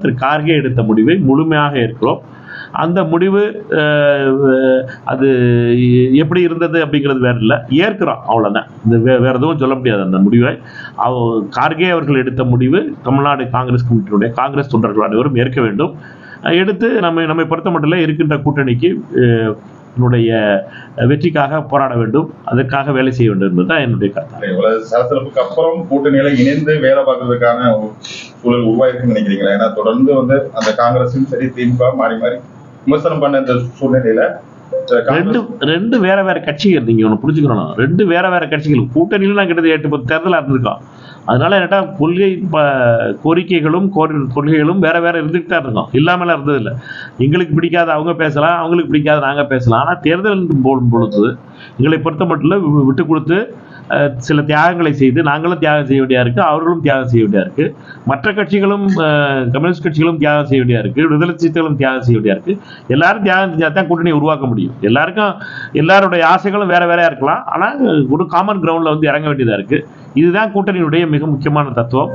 திரு கார்கே எடுத்த முடிவை முழுமையாக ஏற்கிறோம். அந்த முடிவு அது எப்படி இருந்தது அப்படிங்கிறது வேற இல்லை, ஏற்கிறோம், அவ்வளோதான். இந்த வேற எதுவும் சொல்ல முடியாது. அந்த முடிவை கார்கே அவர்கள் எடுத்த முடிவு தமிழ்நாடு காங்கிரஸ் கமிட்டியினுடைய காங்கிரஸ் தொண்டர்கள் அனைவரும் ஏற்க வேண்டும். எடுத்து நம்மை பொறுத்த மட்டும் இருக்கின்ற கூட்டணிக்கு வெற்றிக்காக போராட வேண்டும், அதற்காக வேலை செய்ய வேண்டும் என்பதுதான் என்னுடைய கருத்து. சலசலப்புக்கு அப்புறம் கூட்டணியில இணைந்து வேலை பார்க்கறதுக்கான சூழல் உருவாயிருக்குன்னு நினைக்கிறீங்களா? ஏன்னா தொடர்ந்து அந்த காங்கிரஸும் சரி திமுக மாறி மாறி விமர்சனம் பண்ண இந்த சூழ்நிலையில ரெண்டு வேற வேற கட்சிகள், நீங்க ஒண்ணு புரிஞ்சுக்கணும், ரெண்டு வேற வேற கட்சிகள் கூட்டணியில நான் கிட்டத்தட்ட 8-10 தேர்தலாக இருந்திருக்கோம். அதனால என்னட்டா கொள்கைகளும் வேற வேற இருந்துட்டு தான் இருக்கோம், இல்லாமலாம் இருந்ததில்லை. எங்களுக்கு பிடிக்காத அவங்க பேசலாம், அவங்களுக்கு பிடிக்காத நாங்க பேசலாம். ஆனா தேர்தல் போடும் பொழுது எங்களை பொறுத்த மட்டும் விட்டு கொடுத்து சில தியாகங்களை செய்து நாங்களும் தியாகம் செய்ய வேண்டியா இருக்கு, அவர்களும் தியாகம் செய்ய வேண்டியா இருக்கு, மற்ற கட்சிகளும் கம்யூனிஸ்ட் கட்சிகளும் தியாகம் செய்ய வேண்டியா இருக்கு, விடுதலை சிறுத்தைகளும் தியாகம் செய்ய வேண்டியா இருக்கு. எல்லாரும் தியாகம் செஞ்சா தான் கூட்டணி உருவாக்க முடியும். எல்லாருடைய ஆசைகளும் வேற வேறையா இருக்கலாம், ஆனா ஒரு காமன் கிரவுண்ட்ல இறங்க வேண்டியதா இருக்கு. இதுதான் கூட்டணியுடைய மிக முக்கியமான தத்துவம்.